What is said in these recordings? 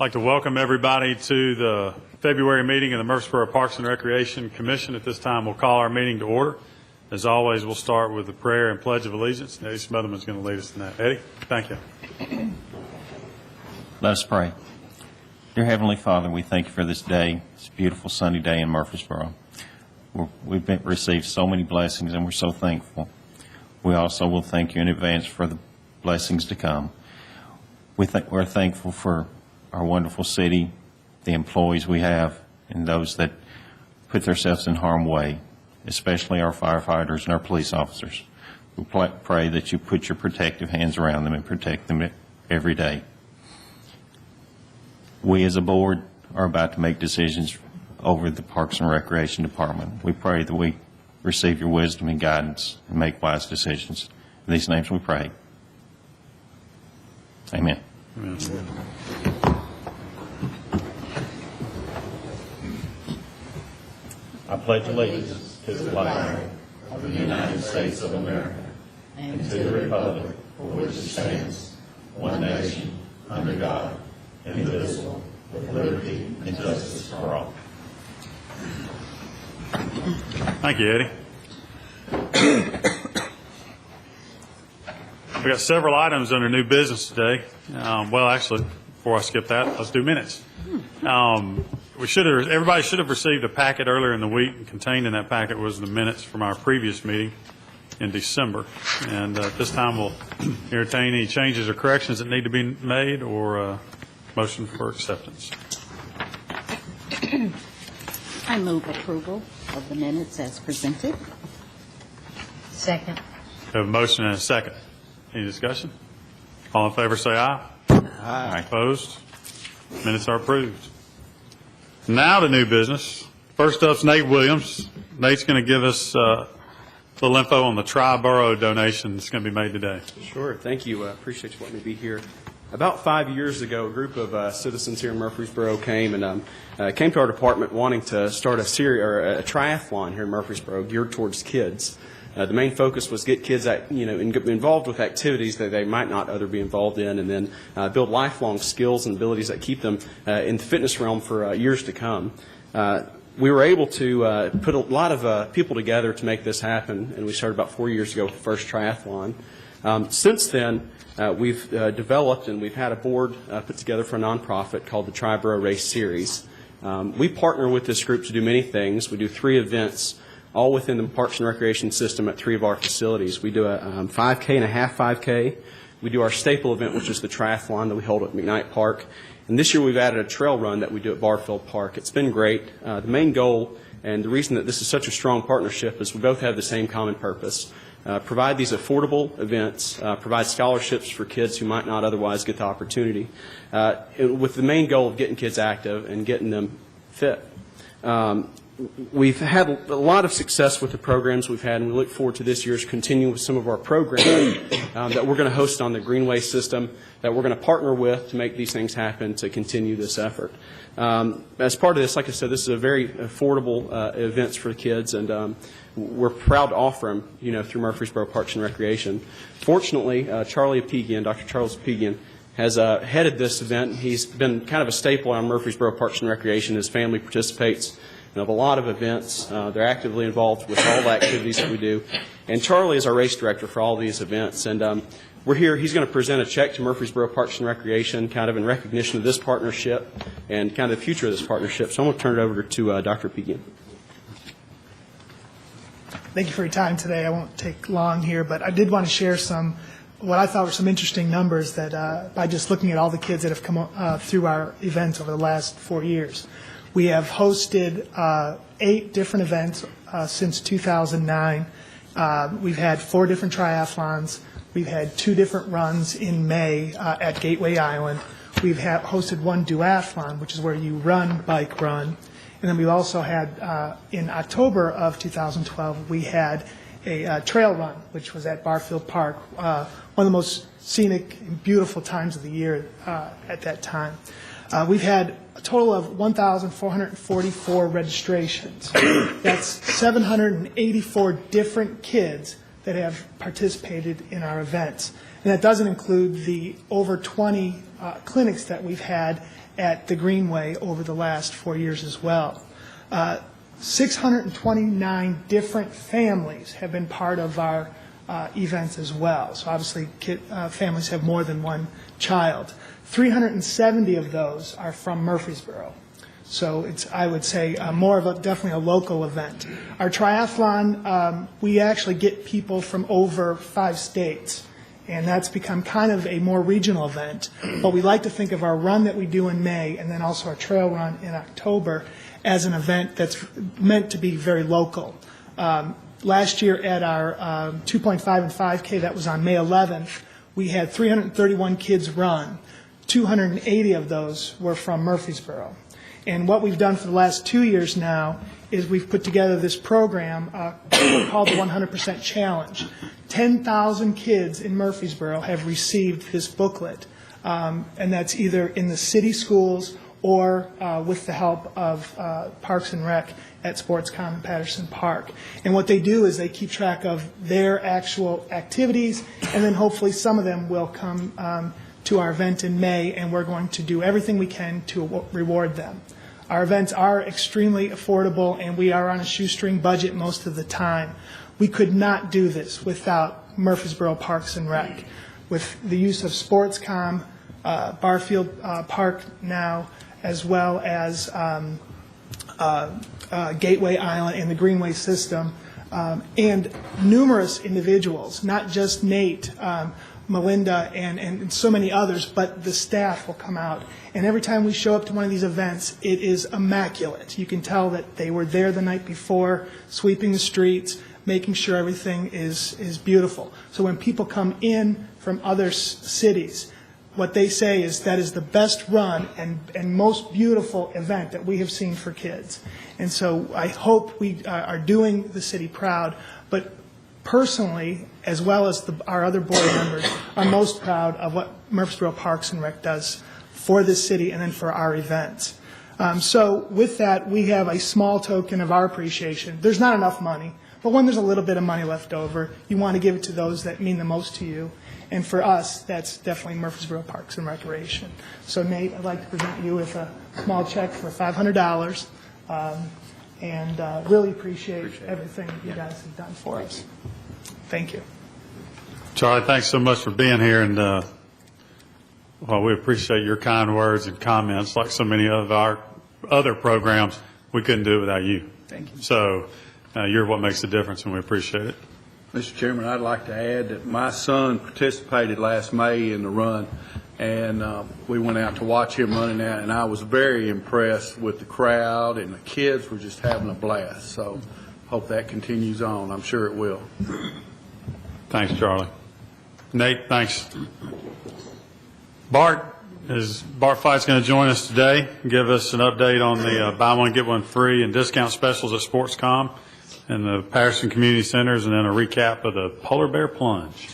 I'd like to welcome everybody to the February meeting of the Murfreesboro Parks and Recreation Commission. At this time, we'll call our meeting to order. As always, we'll start with the prayer and pledge of allegiance. Eddie Smotherman is going to lead us in that. Eddie, thank you. Let us pray. Dear Heavenly Father, we thank you for this day. It's a beautiful sunny day in Murfreesboro. We've received so many blessings, and we're so thankful. We also will thank you in advance for the blessings to come. We're thankful for our wonderful city, the employees we have, and those that put themselves in harm's way, especially our firefighters and our police officers. We pray that you put your protective hands around them and protect them every day. We as a board are about to make decisions over the Parks and Recreation Department. We pray that we receive your wisdom and guidance and make wise decisions. In these names we pray. Amen. Amen. I pledge allegiance to the flag of the United States of America and to the republic for which it stands, one nation, under God, indivisible, with liberty and justice for all. Thank you, Eddie. We've got several items under new business today. Well, actually, before I skip that, let's do minutes. Everybody should have received a packet earlier in the week, and contained in that packet was the minutes from our previous meeting in December. And at this time, we'll entertain any changes or corrections that need to be made, or motion for acceptance. I move approval of the minutes as presented. Second. We have a motion and a second. Any discussion? All in favor say aye. Aye. Opposed? Minutes are approved. Now to new business. First up's Nate Williams. Nate's going to give us a little info on the Triborough donation that's going to be made today. Sure. Thank you. Appreciate you letting me be here. About 5 years ago, a group of citizens here in Murfreesboro came came to our department wanting to start a triathlon here in Murfreesboro geared towards kids. The main focus was get kids involved with activities that they might not otherwise be involved in, and then build lifelong skills and abilities that keep them in the fitness realm for years to come. We were able to put a lot of people together to make this happen, and we started about 4 years ago with the first triathlon. Since then, we've developed and we've had a board put together for a nonprofit called the Triborough Race Series. We partner with this group to do many things. We do 3 events, all within the Parks and Recreation system at 3 of our facilities. We do a 5K and a half 5K. We do our staple event, which is the triathlon that we hold at McKnight Park. And this year we've added a trail run that we do at Barfield Park. It's been great. The main goal and the reason that this is such a strong partnership is we both have the same common purpose. Provide these affordable events, provide scholarships for kids who might not otherwise get the opportunity, with the main goal of getting kids active and getting them fit. We've had a lot of success with the programs we've had, and we look forward to this year's continuing with some of our programs that we're going to host on the Greenway system, that we're going to partner with to make these things happen to continue this effort. As part of this, like I said, this is a very affordable events for the kids, and we're proud to offer them, through Murfreesboro Parks and Recreation. Fortunately, Charlie Apigian, Dr. Charles Apigian, has headed this event. He's been kind of a staple on Murfreesboro Parks and Recreation. His family participates in a lot of events. They're actively involved with all the activities that we do. And Charlie is our race director for all these events. And we're here. He's going to present a check to Murfreesboro Parks and Recreation, kind of in recognition of this partnership and kind of the future of this partnership. So I'm going to turn it over to Dr. Apigian. Thank you for your time today. I won't take long here, but I did want to share what I thought were some interesting numbers that by just looking at all the kids that have come through our events over the last 4 years. We have hosted 8 different events since 2009. We've had 4 different triathlons. We've had 2 different runs in May at Gateway Island. We've hosted 1 duathlon, which is where you run, bike, run. And then we also had, in October of 2012, we had a trail run, which was at Barfield Park, one of the most scenic and beautiful times of the year at that time. We've had a total of 1,444 registrations. That's 784 different kids that have participated in our events. And that doesn't include the over 20 clinics that we've had at the Greenway over the last 4 years as well. 629 different families have been part of our events as well. So obviously families have more than one child. 370 of those are from Murfreesboro. So it's, I would say, more of definitely a local event. Our triathlon, we actually get people from over 5 states, and that's become kind of a more regional event. But we like to think of our run that we do in May and then also our trail run in October as an event that's meant to be very local. Last year at our 2.5 and 5K, that was on May 11th, we had 331 kids run. 280 of those were from Murfreesboro. And what we've done for the last 2 years now is we've put together this program called the 100% Challenge. 10,000 kids in Murfreesboro have received this booklet, and that's either in the city schools or with the help of Parks and Rec at SportsCom in Patterson Park. And what they do is they keep track of their actual activities, and then hopefully some of them will come to our event in May, and we're going to do everything we can to reward them. Our events are extremely affordable, and we are on a shoestring budget most of the time. We could not do this without Murfreesboro Parks and Rec. With the use of SportsCom, Barfield Park now, as well as Gateway Island and the Greenway system, and numerous individuals, not just Nate, Melinda, and so many others, but the staff will come out. And every time we show up to one of these events, it is immaculate. You can tell that they were there the night before, sweeping the streets, making sure everything is beautiful. So when people come in from other cities, what they say is that is the best run and most beautiful event that we have seen for kids. And so I hope we are doing the city proud, but personally, as well as our other board members, are most proud of what Murfreesboro Parks and Rec does for this city and then for our events. So with that, we have a small token of our appreciation. There's not enough money, but when there's a little bit of money left over, you want to give it to those that mean the most to you. And for us, that's definitely Murfreesboro Parks and Recreation. So Nate, I'd like to present you with a small check for $500, and really appreciate everything that you guys have done for us. Thank you. Charlie, thanks so much for being here, and well, we appreciate your kind words and comments. Like so many of our other programs, we couldn't do it without you. Thank you. So you're what makes the difference, and we appreciate it. Mr. Chairman, I'd like to add that my son participated last May in the run, and we went out to watch him running that, and I was very impressed with the crowd, and the kids were just having a blast. So hope that continues on. I'm sure it will. Thanks, Charlie. Nate, thanks. Bart Fight's going to join us today and give us an update on the buy one, get one free and discount specials at SportsCom and the Patterson Community Centers, and then a recap of the Polar Bear Plunge.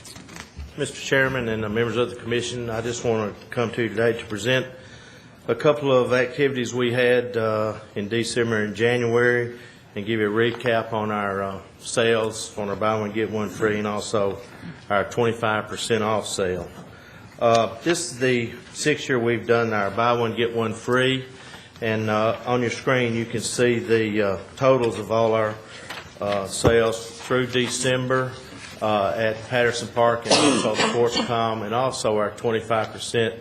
Mr. Chairman and members of the Commission, I just want to come to you today to present a couple of activities we had in December and January and give you a recap on our sales on our buy one, get one free, and also our 25% off sale. This is the 6th year we've done our buy one, get one free, and on your screen you can see the totals of all our sales through December at Patterson Park and also SportsCom, and also our 25%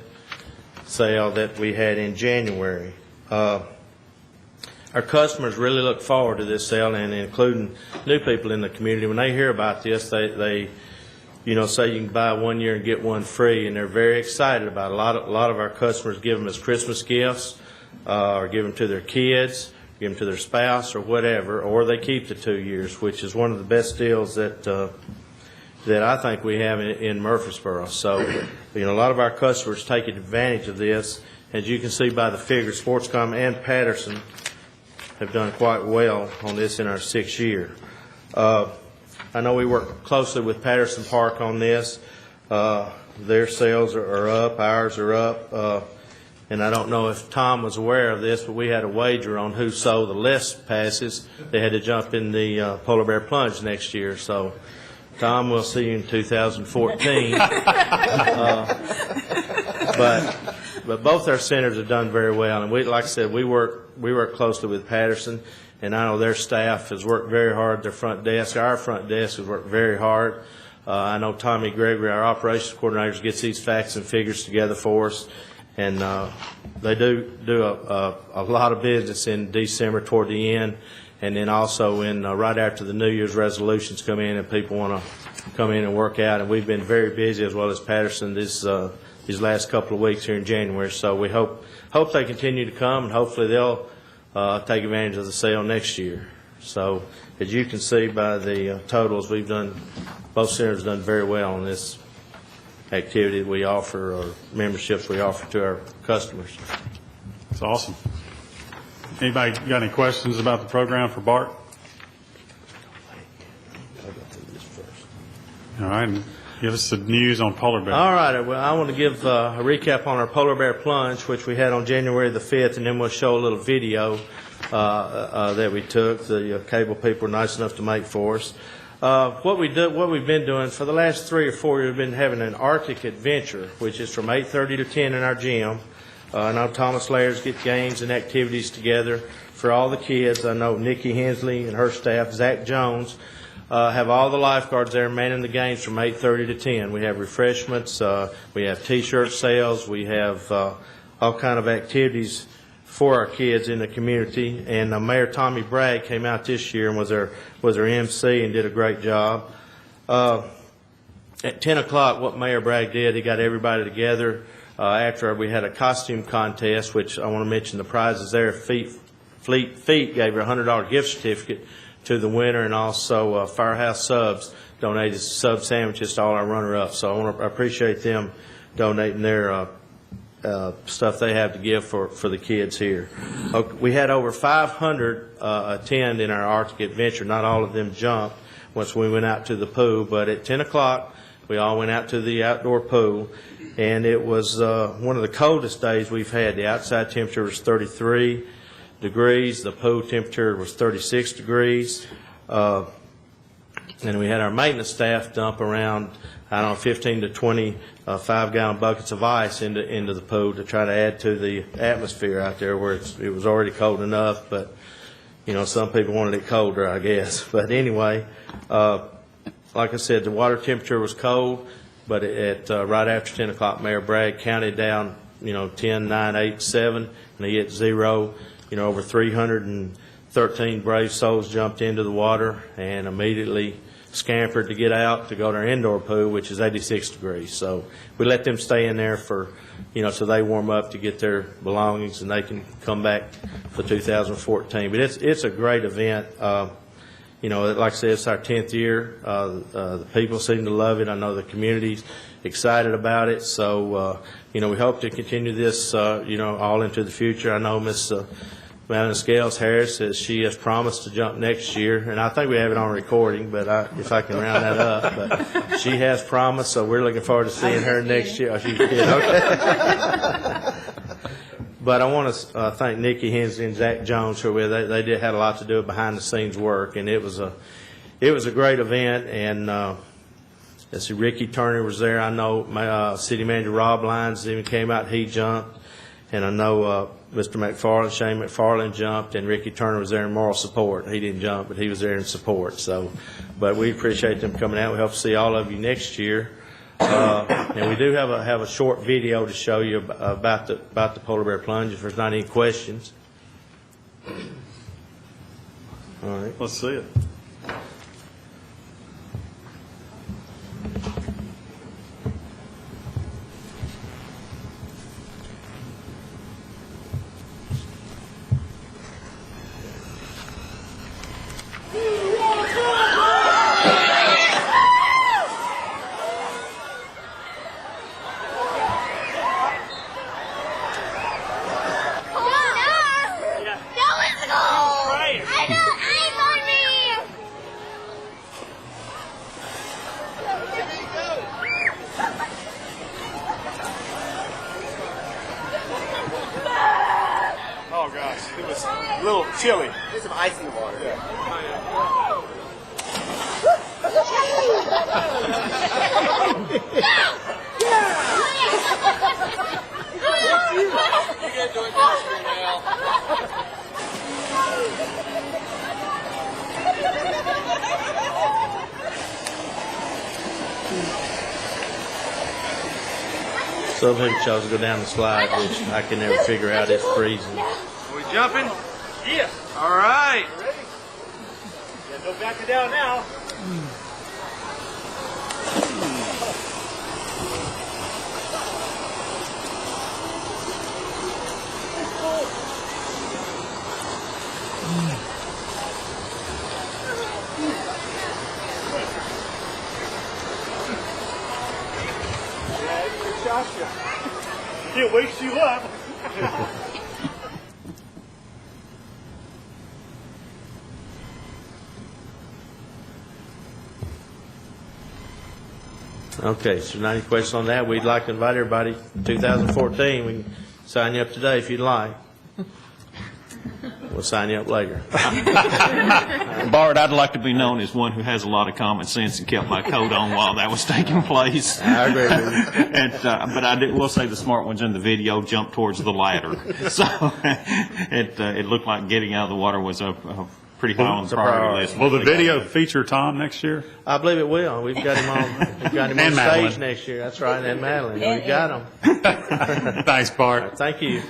sale that we had in January. Our customers really look forward to this sale, and including new people in the community. When they hear about this, they say you can buy 1 year and get one free, and they're very excited about it. A lot of our customers give them as Christmas gifts, or give them to their kids, give them to their spouse or whatever, or they keep the 2 years, which is one of the best deals that I think we have in Murfreesboro. So, a lot of our customers take advantage of this. As you can see by the figures, SportsCom and Patterson have done quite well on this in our 6th year. I know we work closely with Patterson Park on this. Their sales are up, ours are up. And I don't know if Tom was aware of this, but we had a wager on who sold the less passes. They had to jump in the Polar Bear Plunge next year. So, Tom, we'll see you in 2014. But But both our centers have done very well, and like I said, we work closely with Patterson, and I know their staff has worked very hard. Their front desk, our front desk, has worked very hard. I know Tommy Gregory, our operations coordinator, gets these facts and figures together for us, and they do a lot of business in December toward the end, and then also in right after the New Year's resolutions come in and people want to come in and work out. And we've been very busy, as well as Patterson, these last couple of weeks here in January. So we hope they continue to come, and hopefully they'll take advantage of the sale next year. So as you can see by the totals, both centers have done very well on this activity that we offer, or memberships we offer to our customers. It's awesome. Anybody got any questions about the program for Bart? All right, and give us the news on polar bear. All right. Well, I want to give a recap on our polar bear plunge, which we had on January the 5th, and then we'll show a little video that we took. The cable people were nice enough to make for us. What we've been doing for the last 3 or 4 years, we've been having an Arctic adventure, which is from 8:30 to 10 in our gym. I know Thomas Laird's get games and activities together for all the kids. I know Nikki Hensley and her staff, Zach Jones, have all the lifeguards there manning the games from 8:30 to 10. We have refreshments, we have T-shirt sales, we have all kind of activities for our kids in the community. And Mayor Tommy Bragg came out this year and was our MC and did a great job. At 10 o'clock, what Mayor Bragg did, he got everybody together after we had a costume contest, which I want to mention the prizes there. Fleet gave her a $100 gift certificate to the winner, and also Firehouse Subs donated sub sandwiches to all our runner-ups. So I appreciate them donating their stuff they have to give for the kids here. We had over 500 attend in our Arctic adventure. Not all of them jumped once we went out to the pool, but at 10 o'clock we all went out to the outdoor pool, and it was one of the coldest days we've had. The outside temperature was 33 degrees. The pool temperature was 36 degrees. And we had our maintenance staff dump around, 15 to 20 5-gallon buckets of ice into the pool to try to add to the atmosphere out there where it was already cold enough. But, some people wanted it colder, I guess. But anyway, like I said, the water temperature was cold, but at right after 10 o'clock, Mayor Bragg counted down, 10, 9, 8, 7, and he hit 0. Over 313 brave souls jumped into the water and immediately scampered to get out to go to our indoor pool, which is 86 degrees. So we let them stay in there for, so they warm up to get their belongings and they can come back for 2014. But it's a great event. Like I said, it's our 10th year. The people seem to love it. I know the community's excited about it. So, we hope to continue this, all into the future. I know Miss Madeline Scales Harris says she has promised to jump next year, and I think we have it on recording, but if I can round that up. But she has promised, so we're looking forward to seeing her next year. Oh, she did, okay. But I want to thank Nikki Hensley and Zach Jones who were with. They had a lot to do with behind the scenes work, and it was a great event. And let's see, Ricky Turner was there. I know my city manager Rob Lyons even came out. He jumped, and I know Mr. McFarland, Shane McFarland jumped, and Ricky Turner was there in moral support. He didn't jump, but he was there in support. So, but we appreciate them coming out. We hope to see all of you next year. And we do have a short video to show you about the polar bear plunge. If there's not any questions, all right, Let's see it. Oh gosh, it was a little chilly. There's some ice in the water. Yeah. Some of them chose to go down the slide, which I can never figure out. It's freezing. Are we jumping? Yes. All right. Ready? Yeah, don't back it down now. It wakes you up. Okay, so not any questions on that? We'd like to invite everybody, 2014, we can sign you up today if you'd like. We'll sign you up later. Bart, I'd like to be known as one who has a lot of common sense and kept my coat on while that was taking place. I agree with you. But I will say the smart ones in the video jumped towards the ladder. So it looked like getting out of the water was a pretty high on the priority list. Will the video feature Tom next year? I believe it will. We've got him on. We've got him on And stage Madeline. next year. That's right, and Madeline. We've got him. Thanks, Bart. Thank you.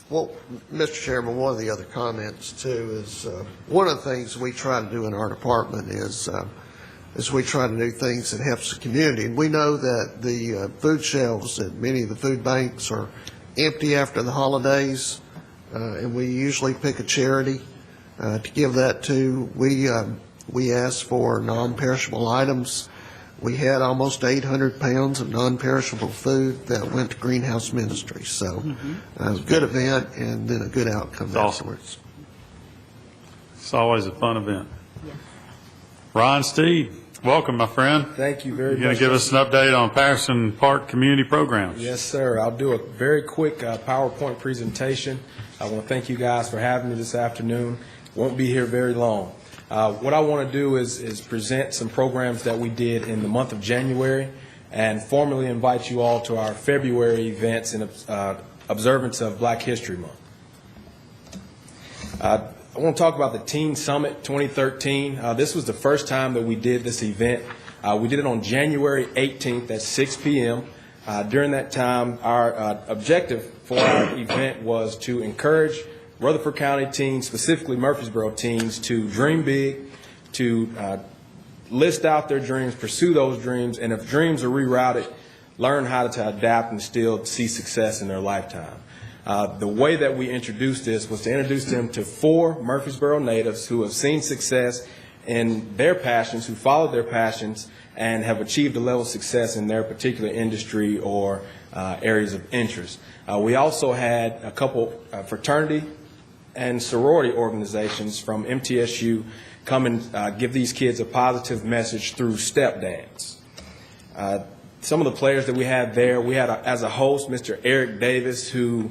Well, Mr. Chairman, one of the other comments too is one of the things we try to do in our department is we try to do things that helps the community. And we know that the food shelves at many of the food banks are empty after the holidays, and we usually pick a charity to give that to. We ask for non-perishable items. We had almost 800 pounds of non-perishable food that went to Greenhouse Ministries. So it was a good event and then a good outcome Awesome. afterwards. It's always a fun event. Ron Steed, welcome, my friend. Thank you very You're going much. to give us an update on Patterson Park community programs. Yes, sir. I'll do a very quick PowerPoint presentation. I want to thank you guys for having me this afternoon. Won't be here very long. What I want to do is present some programs that we did in the month of January and formally invite you all to our February events in observance of Black History Month. I want to talk about the Teen Summit 2013. This was the first time that we did this event. We did it on January 18th at 6 p.m. During that time, our objective for our event was to encourage Rutherford County teens, specifically Murfreesboro teens, to dream big, to list out their dreams, pursue those dreams, and if dreams are rerouted, learn how to adapt and still see success in their lifetime. The way that we introduced this was to introduce them to 4 Murfreesboro natives who have seen success in their passions, who followed their passions, and have achieved a level of success in their particular industry or areas of interest. We also had a couple fraternity and sorority organizations from MTSU come and give these kids a positive message through step dance. Some of the players that we had there, we had as a host Mr. Eric Davis, who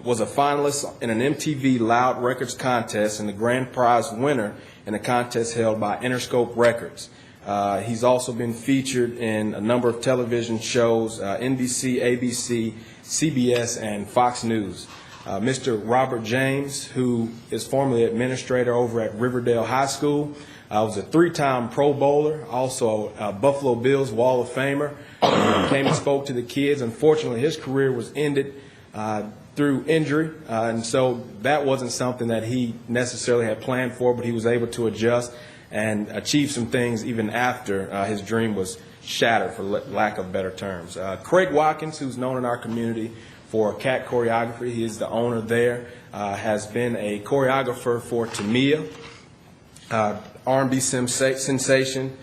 was a finalist in an MTV Loud Records contest and the grand prize winner in a contest held by Interscope Records. He's also been featured in a number of television shows, NBC, ABC, CBS, and Fox News. Mr. Robert James, who is formerly administrator over at Riverdale High School, was a 3-time Pro Bowler, also a Buffalo Bills Wall of Famer, came and spoke to the kids. Unfortunately, his career was ended through injury, and so that wasn't something that he necessarily had planned for, but he was able to adjust and achieve some things even after his dream was shattered, for lack of better terms. Craig Watkins, who's known in our community for cat choreography, he is the owner there, has been a choreographer for Tamia, R&B sensation.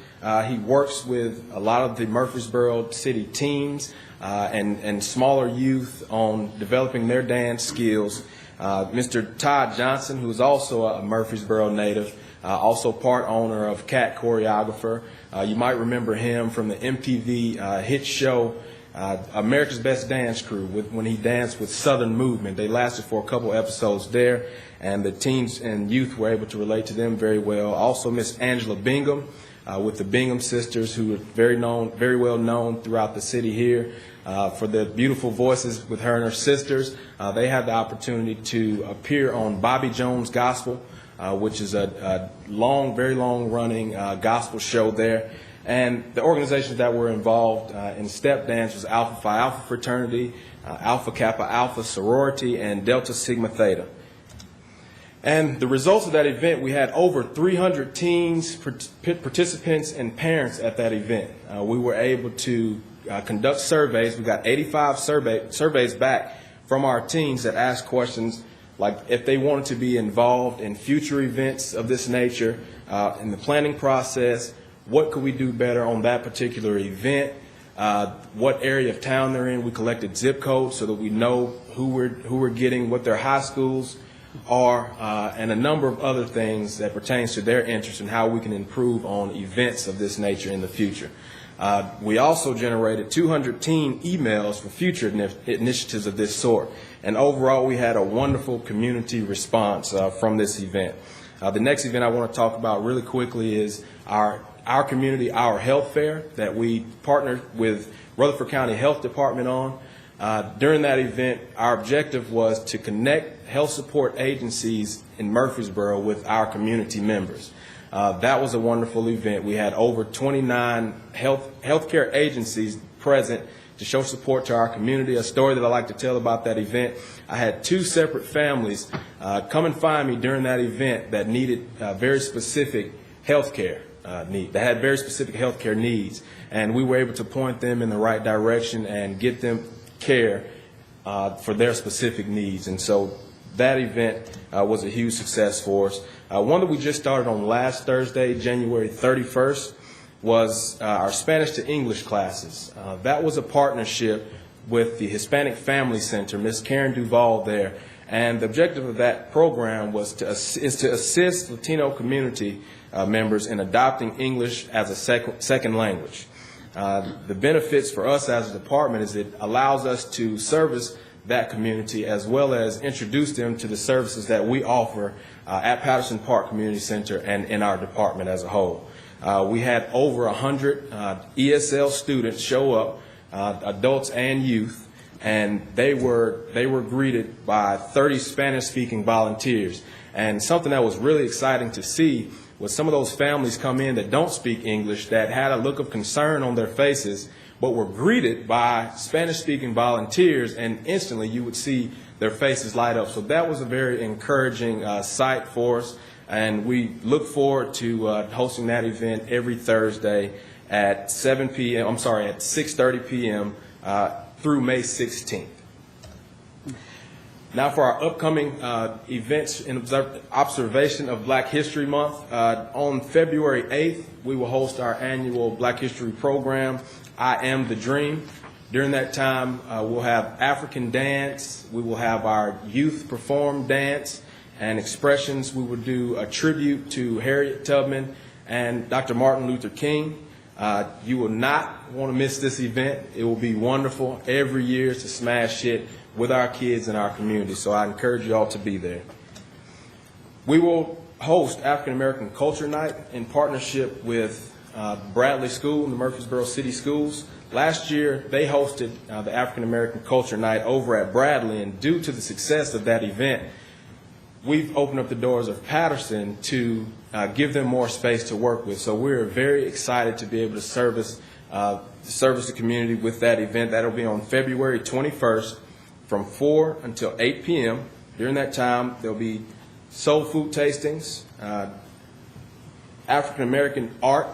He works with a lot of the Murfreesboro city teens and smaller youth on developing their dance skills. Mr. Todd Johnson, who is also a Murfreesboro native, also part owner of Cat Choreographer. You might remember him from the MTV hit show America's Best Dance Crew, when he danced with Southern Movement. They lasted for a couple episodes there, and the teens and youth were able to relate to them very well. Also, Miss Angela Bingham with the Bingham sisters, who are very well known throughout the city here for their beautiful voices with her and her sisters. They had the opportunity to appear on Bobby Jones Gospel, which is a very long-running gospel show there. And the organizations that were involved in step dance was Alpha Phi Alpha Fraternity, Alpha Kappa Alpha Sorority, and Delta Sigma Theta. And the results of that event, we had over 300 teens, participants, and parents at that event. We were able to conduct surveys. We got 85 surveys back from our teens that asked questions like if they wanted to be involved in future events of this nature, in the planning process, what could we do better on that particular event, what area of town they're in. We collected zip codes so that we know who we're getting, what their high schools are, and a number of other things that pertains to their interest and how we can improve on events of this nature in the future. We also generated 200 teen emails for future initiatives of this sort. And overall, we had a wonderful community response from this event. The next event I want to talk about really quickly is our community, our health fair that we partnered with Rutherford County Health Department on. During that event, our objective was to connect health support agencies in Murfreesboro with our community members. That was a wonderful event. We had over 29 healthcare agencies present to show support to our community. A story that I like to tell about that event, I had 2 separate families come and find me during that event that needed very specific healthcare that had very specific healthcare needs. And we were able to point them in the right direction and get them care for their specific needs. And so that event was a huge success for us. One that we just started on last Thursday, January 31st, was our Spanish to English classes. That was a partnership with the Hispanic Family Center, Ms. Karen Duval there. And the objective of that program is to assist Latino community members in adopting English as a second language. The benefits for us as a department is it allows us to service that community as well as introduce them to the services that we offer at Patterson Park Community Center and in our department as a whole. We had over 100 ESL students show up, adults and youth, and they were greeted by 30 Spanish-speaking volunteers. And something that was really exciting to see was some of those families come in that don't speak English, that had a look of concern on their faces, but were greeted by Spanish-speaking volunteers, and instantly you would see their faces light up. So that was a very encouraging sight for us, and we look forward to hosting that event every Thursday at 6:30 p.m. Through May 16th. Now for our upcoming events in observation of Black History Month. On February 8th, we will host our annual Black History program, I Am the Dream. During that time, we'll have African dance. We will have our youth perform dance and expressions. We will do a tribute to Harriet Tubman and Dr. Martin Luther King. You will not want to miss this event. It will be wonderful every year to smash it with our kids in our community. So I encourage you all to be there. We will host African American Culture Night in partnership with Bradley School and the Murfreesboro City Schools. Last year, they hosted the African American Culture Night over at Bradley, and due to the success of that event, we've opened up the doors of Patterson to give them more space to work with. So we're very excited to be able to service the community with that event. That'll be on February 21st from 4 until 8 p.m. During that time, there'll be soul food tastings, African American art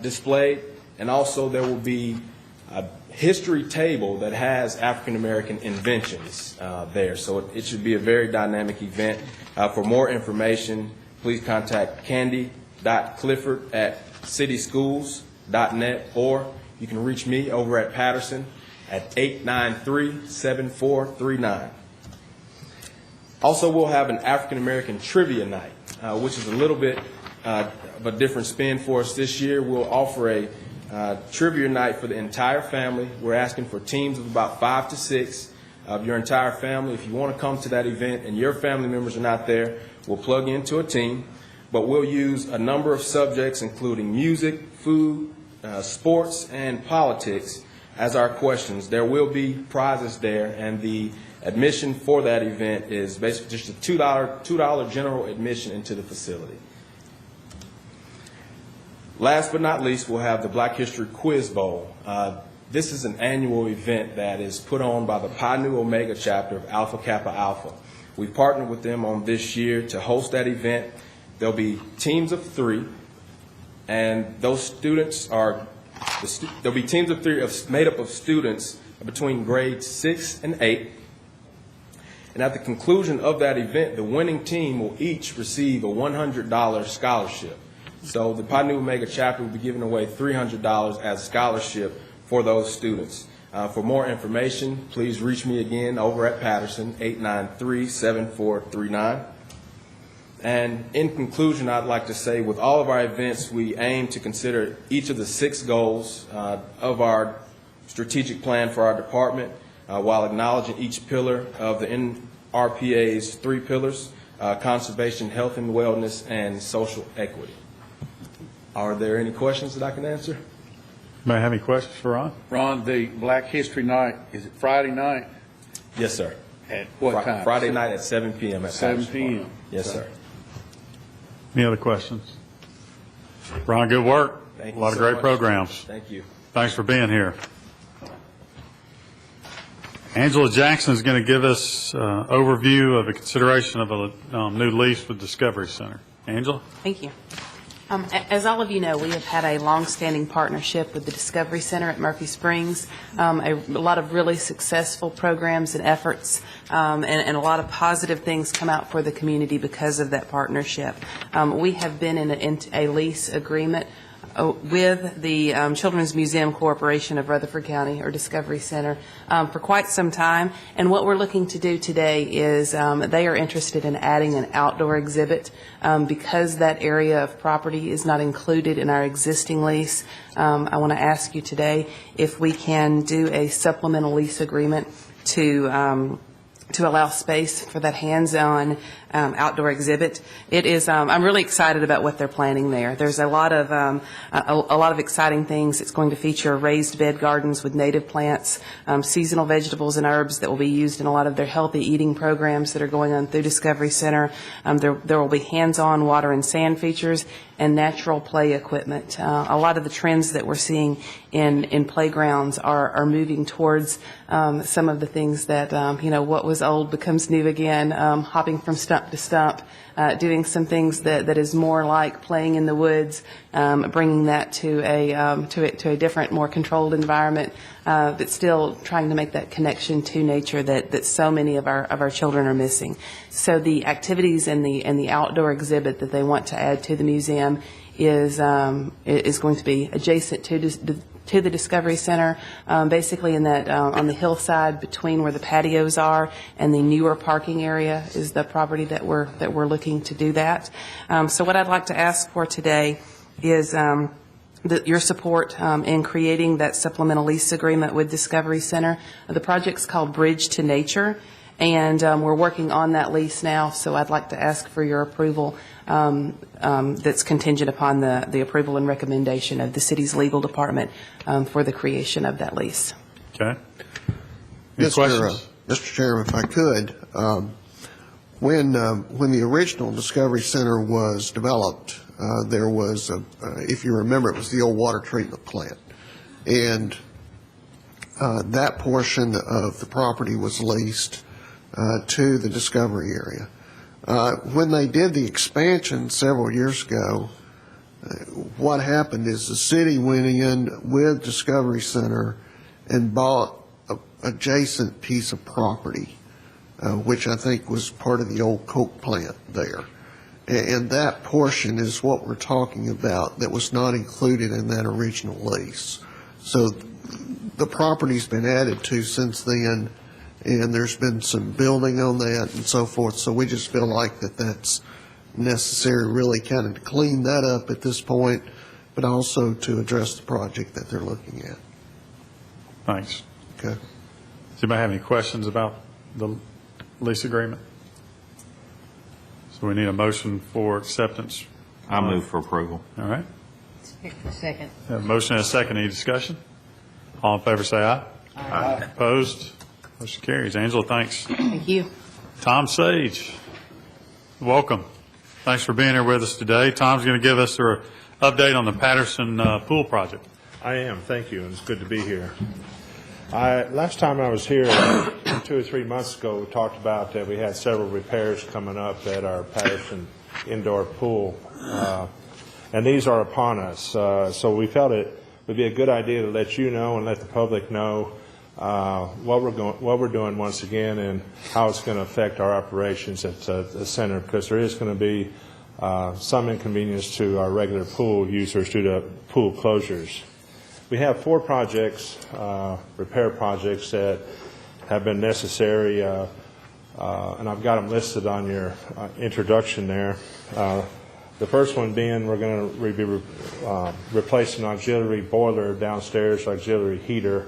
displayed, and also there will be a history table that has African American inventions there. So it should be a very dynamic event. For more information, please contact candy.clifford@cityschools.net, or you can reach me over at Patterson at 893-7439. Also, we'll have an African American Trivia Night, which is a little bit of a different spin for us this year. We'll offer a trivia night for the entire family. We're asking for teams of about 5 to 6 of your entire family. If you want to come to that event and your family members are not there, we'll plug you into a team. But we'll use a number of subjects, including music, food, sports, and politics as our questions. There will be prizes there, and the admission for that event is basically just a $2 general admission into the facility. Last but not least, we'll have the Black History Quiz Bowl. This is an annual event that is put on by the Pi Nu Omega chapter of Alpha Kappa Alpha. We partnered with them on this year to host that event. There'll be teams of 3, and those students are, there'll be teams of 3 made up of students between grades 6 and 8. And at the conclusion of that event, the winning team will each receive a $100 scholarship. So the Pi Nu Omega chapter will be giving away $300 as a scholarship for those students. For more information, please reach me again over at Patterson, 893-7439. And in conclusion, I'd like to say with all of our events, we aim to consider each of the 6 goals of our strategic plan for our department while acknowledging each pillar of the NRPA's 3 pillars, conservation, health and wellness, and social equity. Are there any questions that I can answer? May I have any questions for Ron? Ron, the Black History Night, is it Friday night? Yes, sir. At what time? Friday night at 7 p.m. at 7 Patterson Park. p.m. Yes, sir. Any other questions? Ron, good work. Thank A you lot of so great much. programs. Thank you. Thanks for being here. Angela Jackson is going to give us overview of a consideration of a new lease with Discovery Center. Angela? Thank you. As all of you know, we have had a long-standing partnership with the Discovery Center at Murphy Springs, a lot of really successful programs and efforts, and a lot of positive things come out for the community because of that partnership. We have been in a lease agreement with the Children's Museum Corporation of Rutherford County, or Discovery Center, for quite some time. And what we're looking to do today is they are interested in adding an outdoor exhibit because that area of property is not included in our existing lease. I want to ask you today if we can do a supplemental lease agreement to allow space for that hands-on outdoor exhibit. It is. I'm really excited about what they're planning there. There's a lot of exciting things. It's going to feature raised bed gardens with native plants, seasonal vegetables and herbs that will be used in a lot of their healthy eating programs that are going on through Discovery Center. There will be hands-on water and sand features and natural play equipment. A lot of the trends that we're seeing in playgrounds are moving towards some of the things that what was old becomes new again. Hopping from stump to stump, doing some things that is more like playing in the woods, bringing that to a different, more controlled environment, but still trying to make that connection to nature that so many of our children are missing. So the activities and the outdoor exhibit that they want to add to the museum is going to be adjacent to the Discovery Center, basically in that on the hillside between where the patios are and the newer parking area is the property that we're looking to do that. So what I'd like to ask for today is your support in creating that supplemental lease agreement with Discovery Center. The project's called Bridge to Nature, and we're working on that lease now, so I'd like to ask for your approval that's contingent upon the approval and recommendation of the city's legal department for the creation of that lease. Okay. Any questions? Mr. Chairman, if I could, when the original Discovery Center was developed, there was, if you remember, it was the old water treatment plant. And that portion of the property was leased to the Discovery area. When they did the expansion several years ago, what happened is the city went in with Discovery Center and bought an adjacent piece of property, which I think was part of the old Coke plant there. And that portion is what we're talking about that was not included in that original lease. So the property's been added to since then, and there's been some building on that and so forth. So we just feel like that's necessary really kind of to clean that up at this point, but also to address the project that they're looking at. Thanks. Okay. Does anybody have any questions about the lease agreement? So we need a motion for acceptance. I move for approval. All right. Second. A motion and a second. Any discussion? All in favor say aye. Aye. Opposed? Motion carries. Angela, thanks. Thank you. Tom Sage, welcome. Thanks for being here with us today. Tom's going to give us update on the Patterson Pool project. I am, thank you, and it's good to be here. Last time I was here, 2 or 3 months ago, we talked about that we had several repairs coming up at our Patterson indoor pool, and these are upon us. So we felt it would be a good idea to let you know and let the public know what we're doing once again and how it's going to affect our operations at the center, because there is going to be some inconvenience to our regular pool users due to pool closures. We have 4 projects, repair projects that have been necessary, and I've got them listed on your introduction there. The first one being we're going to be replacing an auxiliary boiler downstairs, auxiliary heater.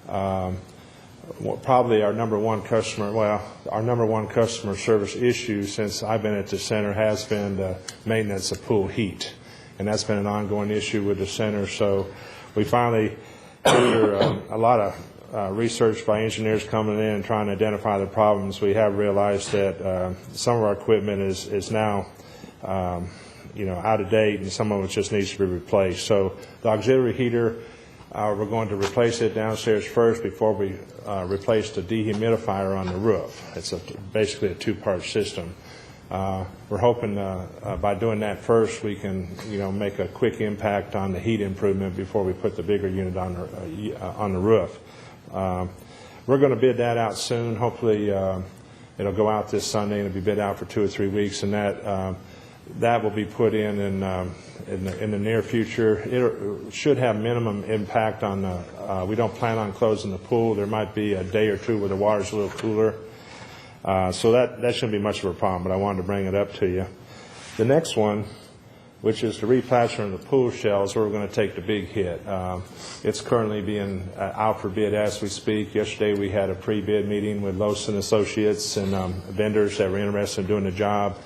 Probably our number one customer service issue since I've been at the center has been the maintenance of pool heat, and that's been an ongoing issue with the center. So we finally, after a lot of research by engineers coming in and trying to identify the problems, we have realized that some of our equipment is now out of date, and some of it just needs to be replaced. So the auxiliary heater, we're going to replace it downstairs first before we replace the dehumidifier on the roof. It's basically a 2-part system. We're hoping by doing that first we can make a quick impact on the heat improvement before we put the bigger unit on the roof. We're going to bid that out soon. Hopefully it'll go out this Sunday and it'll be bid out for 2 or 3 weeks, and that will be put in the near future. It should have minimum impact on the, we don't plan on closing the pool. There might be a day or two where the water's a little cooler. So that shouldn't be much of a problem, but I wanted to bring it up to you. The next one, which is the replastering of the pool shells, where we're going to take the big hit. It's currently being out for bid as we speak. Yesterday we had a pre-bid meeting with Lowson Associates and vendors that were interested in doing the job.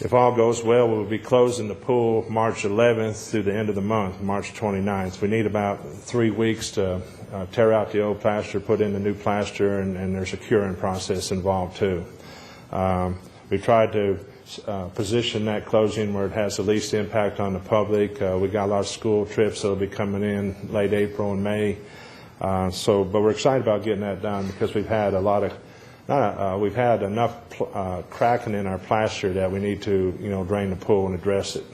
If all goes well, we'll be closing the pool March 11th through the end of the month, March 29th. We need about 3 weeks to tear out the old plaster, put in the new plaster, and there's a curing process involved too. We tried to position that closing where it has the least impact on the public. We got a lot of school trips that will be coming in late April and May. But we're excited about getting that done because we've had a lot of we've had enough cracking in our plaster that we need to, drain the pool and address it.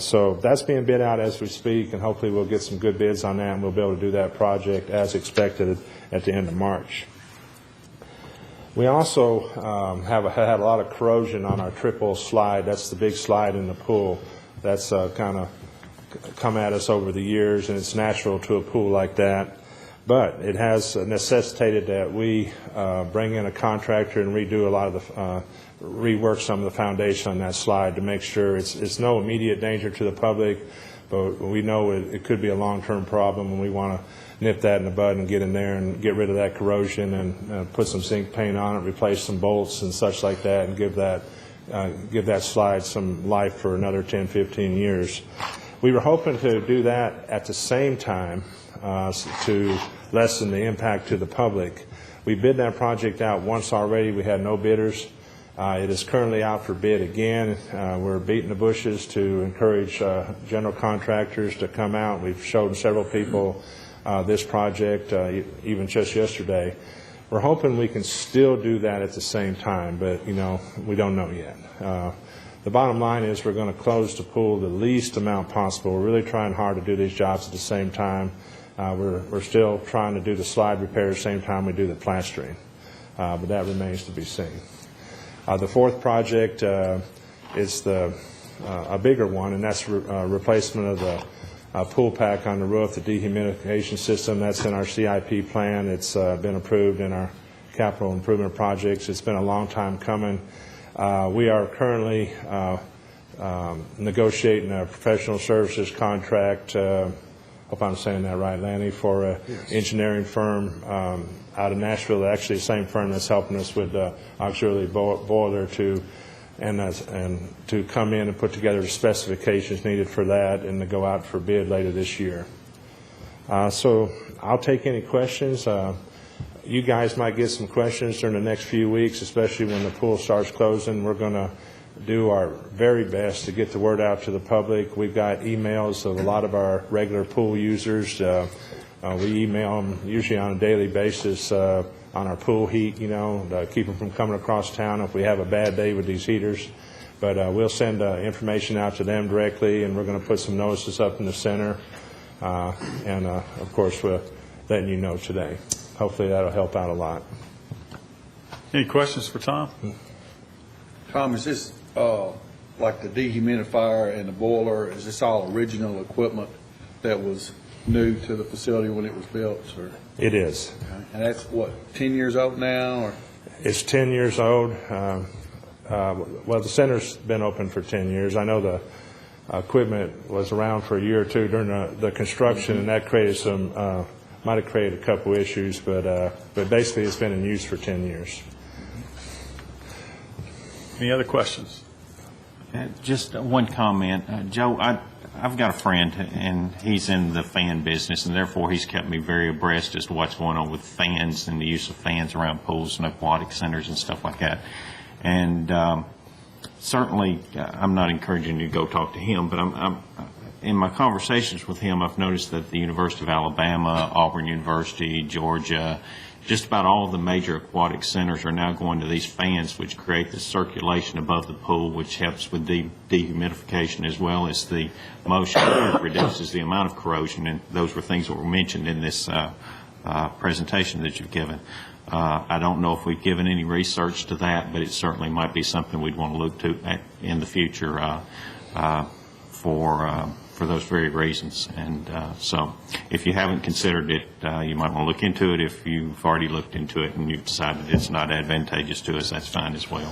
So that's being bid out as we speak, and hopefully we'll get some good bids on that, and we'll be able to do that project as expected at the end of March. We also have had a lot of corrosion on our triple slide. That's the big slide in the pool. That's kind of come at us over the years, and it's natural to a pool like that. But it has necessitated that we bring in a contractor and rework some of the foundation on that slide to make sure it's no immediate danger to the public, but we know it could be a long-term problem, and we want to nip that in the bud and get in there and get rid of that corrosion and put some zinc paint on it, replace some bolts and such like that, and give that slide some life for another 10, 15 years. We were hoping to do that at the same time to lessen the impact to the public. We bid that project out once already. We had no bidders. It is currently out for bid again. We're beating the bushes to encourage general contractors to come out. We've shown several people this project, even just yesterday. We're hoping we can still do that at the same time, but we don't know yet. The bottom line is we're going to close the pool the least amount possible. We're really trying hard to do these jobs at the same time. We're still trying to do the slide repair at the same time we do the plastering, but that remains to be seen. The fourth project is a bigger one, and that's replacement of the pool pack on the roof, the dehumidification system. That's in our CIP plan. It's been approved in our capital improvement projects. It's been a long time coming. We are currently negotiating a professional services contract, hope I'm saying that right, Lanny, for an engineering firm out of Nashville, actually the same firm that's helping us with the auxiliary boiler to come in and put together the specifications needed for that and to go out for bid later this year. So I'll take any questions. You guys might get some questions during the next few weeks, especially when the pool starts closing. We're going to do our very best to get the word out to the public. We've got emails of a lot of our regular pool users. We email them usually on a daily basis on our pool heat, to keep them from coming across town if we have a bad day with these heaters. But we'll send information out to them directly, and we're going to put some notices up in the center. And, of course, we're letting you know today. Hopefully that'll help out a lot. Any questions for Tom? Tom, is this like the dehumidifier and the boiler, is this all original equipment that was new to the facility when it was built? Or? It is. Okay. And that's, what, 10 years old now? Or? It's 10 years old. Well, the center's been open for 10 years. I know the equipment was around for a year or two during the construction, and that created might have created a couple issues, but basically it's been in use for 10 years. Any other questions? Just one comment. Joe, I've got a friend, and he's in the fan business, and therefore he's kept me very abreast as to what's going on with fans and the use of fans around pools and aquatic centers and stuff like that. And certainly, I'm not encouraging you to go talk to him, but I'm in my conversations with him, I've noticed that the University of Alabama, Auburn University, Georgia, just about all the major aquatic centers are now going to these fans, which create the circulation above the pool, which helps with dehumidification as well as the motion. It reduces the amount of corrosion, and those were things that were mentioned in this presentation that you've given. I don't know if we've given any research to that, but it certainly might be something we'd want to look to in the future for those very reasons. And so if you haven't considered it, you might want to look into it. If you've already looked into it and you've decided it's not advantageous to us, that's fine as well.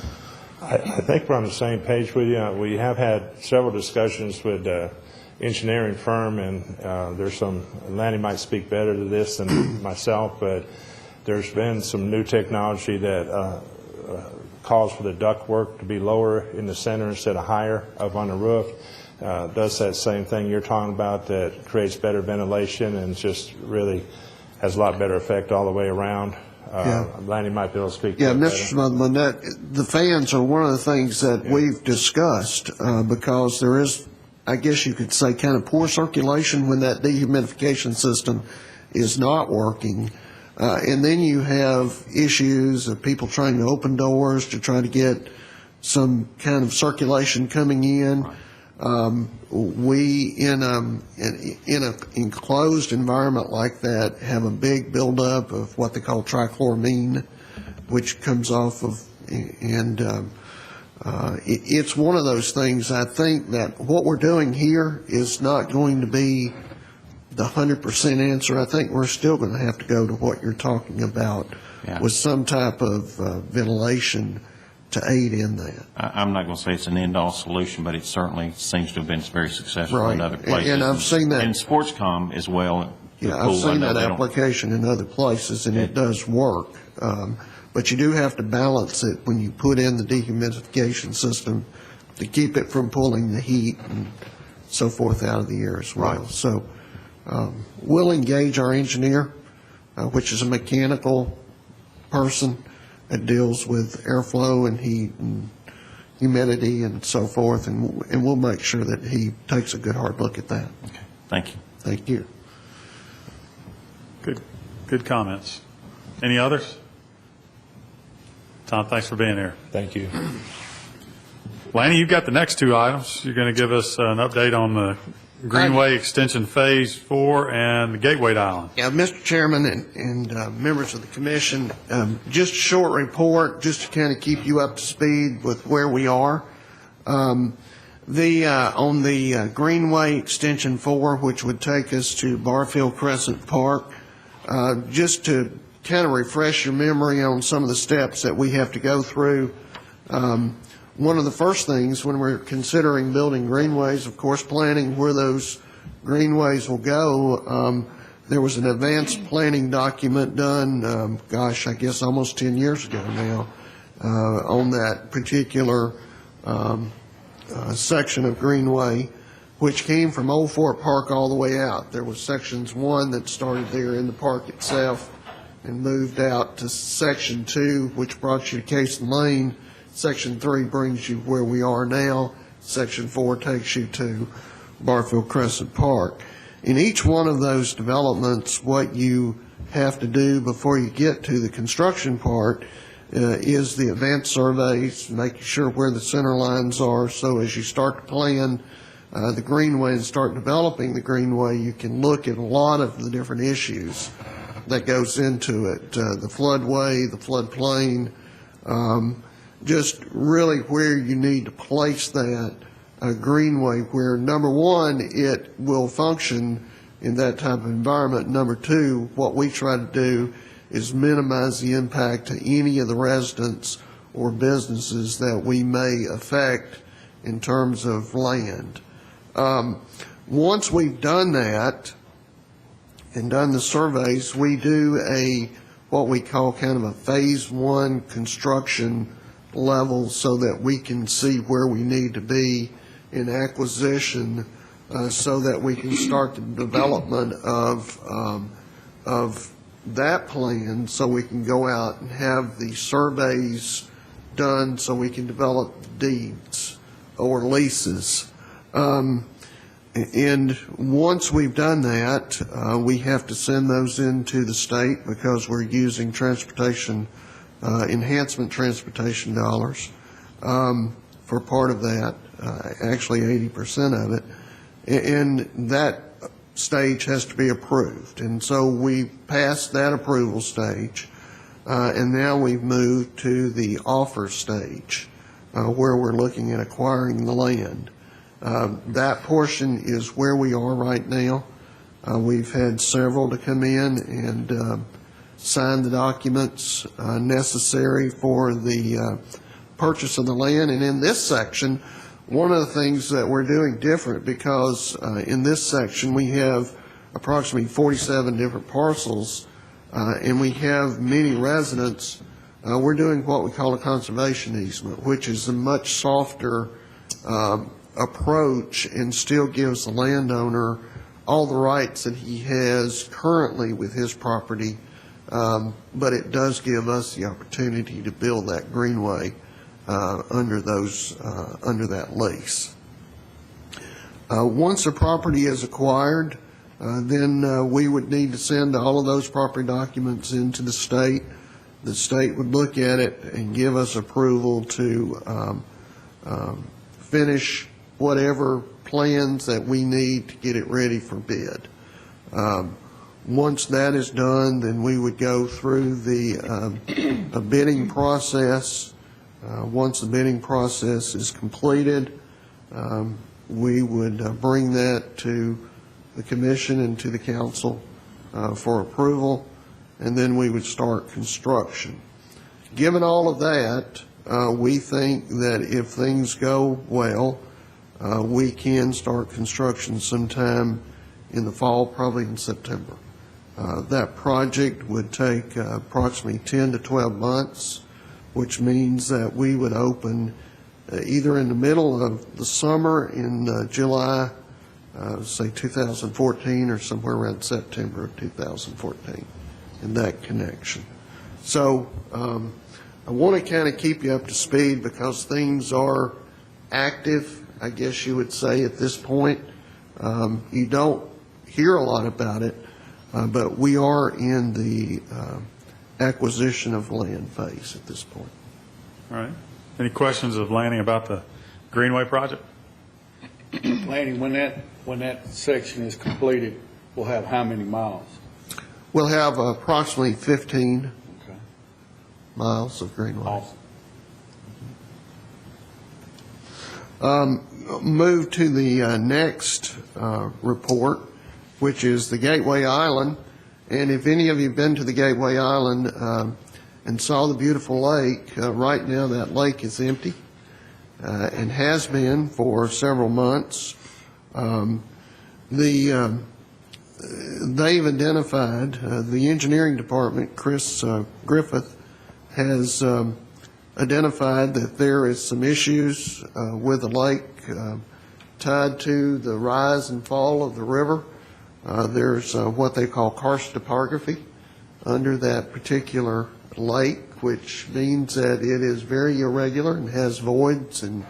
I think we're on the same page with you. We have had several discussions with the engineering firm, and there's Lanny might speak better to this than myself, but there's been some new technology that calls for the ductwork to be lower in the center instead of higher up on the roof. Does that same thing you're talking about, that creates better ventilation and just really has a lot better effect all the way around. Lanny might be able to speak to that. Mr. Smotherman, the fans are one of the things that we've discussed because there is, I guess you could say, kind of poor circulation when that dehumidification system is not working. And then you have issues of people trying to open doors to try to get some kind of circulation coming in. We, in an enclosed environment like that, have a big buildup of what they call trichloramine, which comes off of, and it's one of those things. I think that what we're doing here is not going to be the 100% answer. I think we're still going to have to go to what you're talking about with some type of ventilation to aid in that. I'm not going to say it's an end-all solution, but it certainly seems to have been very successful in other places. And I've seen that. In SportsCom as well. I've seen that application in other places, and it does work. But you do have to balance it when you put in the dehumidification system to keep it from pulling the heat and so forth out of the air as well. Right. So we'll engage our engineer, which is a mechanical person that deals with airflow and heat and humidity and so forth, and we'll make sure that he takes a good hard look at that. Okay. Thank you. Thank you. Good comments. Any others? Tom, thanks for being here. Thank you. Lanny, you've got the next two items. You're going to give us an update on the Greenway Extension Phase 4 and the Gateway Island. Yeah, Mr. Chairman and members of the commission, just a short report just to kind of keep you up to speed with where we are. On the Greenway Extension 4, which would take us to Barfield Crescent Park, just to kind of refresh your memory on some of the steps that we have to go through. One of the first things when we're considering building greenways, of course, planning where those greenways will go. There was an advanced planning document done, I guess almost 10 years ago now, on that particular section of Greenway, which came from Old Fort Park all the way out. There was sections 1 that started there in the park itself and moved out to section 2, which brought you to Case Lane, Section 3 brings you where we are now. Section 4 takes you to Barfield Crescent Park. In each one of those developments, what you have to do before you get to the construction part is the advanced surveys, making sure where the center lines are, so as you start to plan the Greenway and start developing the Greenway, you can look at a lot of the different issues that goes into it, the floodway, the floodplain, just really where you need to place that Greenway, where number one, it will function in that type of environment. Number two, what we try to do is minimize the impact to any of the residents or businesses that we may affect in terms of land. Once we've done that and done the surveys, we do what we call kind of a phase one construction level so that we can see where we need to be in acquisition so that we can start the development of that plan, so we can go out and have the surveys done so we can develop deeds or leases. And once we've done that, we have to send those into the state because we're using transportation, enhancement transportation dollars for part of that, actually 80% of it. And that stage has to be approved. And so we passed that approval stage, and now we've moved to the offer stage where we're looking at acquiring the land. That portion is where we are right now. We've had several to come in and sign the documents necessary for the purchase of the land. And in this section, one of the things that we're doing different, because in this section we have approximately 47 different parcels and we have many residents, we're doing what we call a conservation easement, which is a much softer approach and still gives the landowner all the rights that he has currently with his property, but it does give us the opportunity to build that greenway under that lease. Once a property is acquired, then we would need to send all of those property documents into the state. The state would look at it and give us approval to finish whatever plans that we need to get it ready for bid. Once that is done, then we would go through the bidding process. Once the bidding process is completed, we would bring that to the commission and to the council for approval, and then we would start construction. Given all of that, we think that if things go well, we can start construction sometime in the fall, probably in September. That project would take approximately 10 to 12 months, which means that we would open either in the middle of the summer in July, say 2014, or somewhere around September of 2014 in that connection. So I want to kind of keep you up to speed because things are active, I guess you would say, at this point. You don't hear a lot about it, but we are in the acquisition of land phase at this point. All right. Any questions of Lanny about the Greenway project? Lanny, when that section is completed, we'll have how many miles? We'll have approximately 15 miles of Greenway. Awesome. Move to the next report, which is the Gateway Island. And if any of you have been to the Gateway Island and saw the beautiful lake, right now that lake is empty and has been for several months. They've identified, the engineering department, Chris Griffith, has identified that there is some issues with the lake tied to the rise and fall of the river. There's what they call karst topography under that particular lake, which means that it is very irregular and has voids, and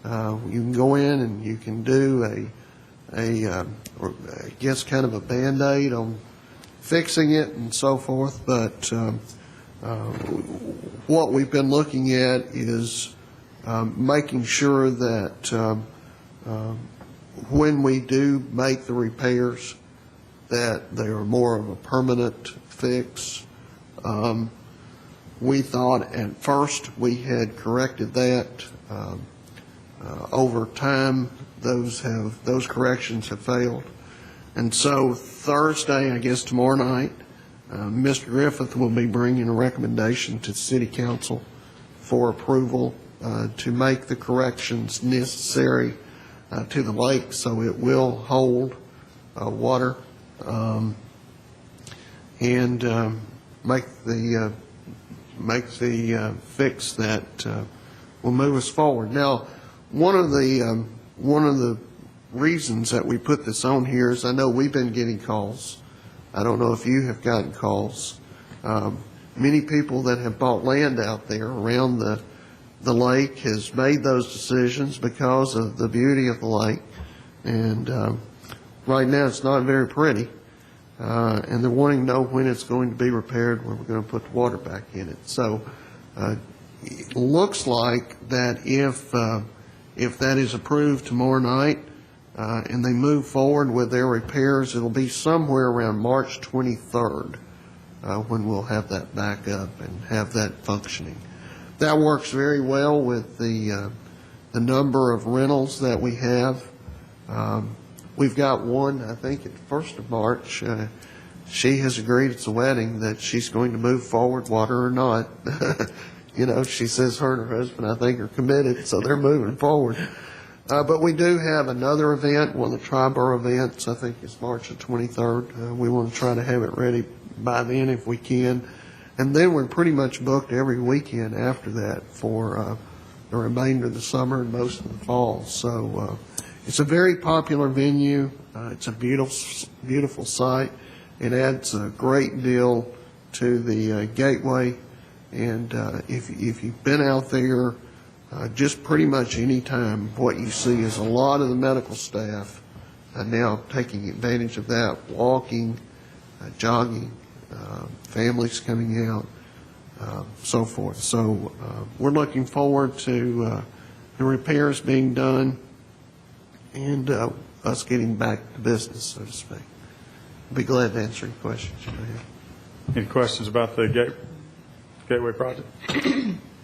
you can go in and you can do I guess kind of a Band-Aid on fixing it and so forth, but what we've been looking at is making sure that when we do make the repairs, that they are more of a permanent fix. We thought at first we had corrected that. Over time, those corrections have failed. And so Thursday, I guess tomorrow night, Mr. Griffith will be bringing a recommendation to the City Council for approval to make the corrections necessary to the lake so it will hold water and make the fix that will move us forward. Now, one of the reasons that we put this on here is I know we've been getting calls. I don't know if you have gotten calls. Many people that have bought land out there around the lake has made those decisions because of the beauty of the lake, and right now it's not very pretty, and they're wanting to know when it's going to be repaired, when we're going to put the water back in it. So it looks like that if that is approved tomorrow night and they move forward with their repairs, it'll be somewhere around March 23rd when we'll have that back up and have that functioning. That works very well with the number of rentals that we have. We've got one, I think, at the 1st of March. She has agreed, it's a wedding, that she's going to move forward, water or not. You know, she says her and her husband, I think, are committed, so they're moving forward. But we do have another event, one of the Triborough events, I think it's March the 23rd. We want to try to have it ready by then if we can. And then we're pretty much booked every weekend after that for the remainder of the summer and most of the fall. So it's a very popular venue. It's a beautiful site. It adds a great deal to the gateway. And if you've been out there, just pretty much any time, what you see is a lot of the medical staff now taking advantage of that, walking, jogging, families coming out, so forth. So we're looking forward to the repairs being done and us getting back to business, so to speak. I'll be glad to answer any questions you may have. Any questions about the Gateway project?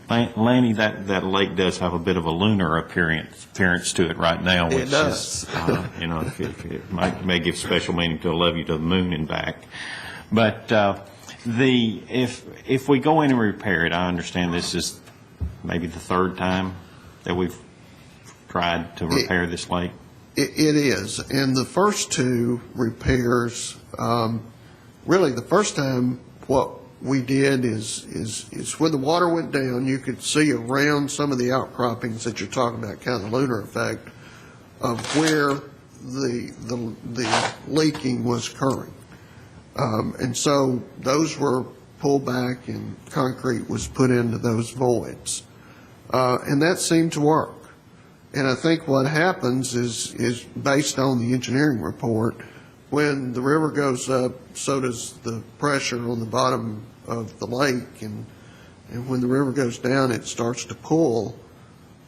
Lanny, that lake does have a bit of a lunar appearance to it right now, which is, you know, it may give special meaning to a levy to the moon and back. But if we go in and repair it, I understand this is maybe the third time that we've tried to repair this lake. It is, and the first two repairs, really the first time what we did is when the water went down, you could see around some of the outcroppings that you're talking about, kind of the lunar effect of where the leaking was occurring. And so those were pulled back and concrete was put into those voids. And that seemed to work. And I think what happens is based on the engineering report, when the river goes up, so does the pressure on the bottom of the lake. And when the river goes down, it starts to pull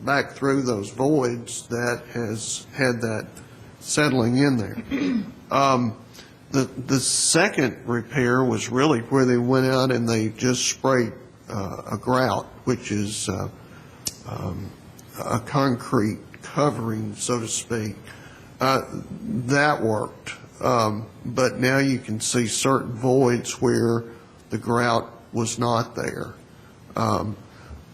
back through those voids that has had that settling in there. The second repair was really where they went out and they just sprayed a grout, which is a concrete covering, so to speak. That worked. But now you can see certain voids where the grout was not there.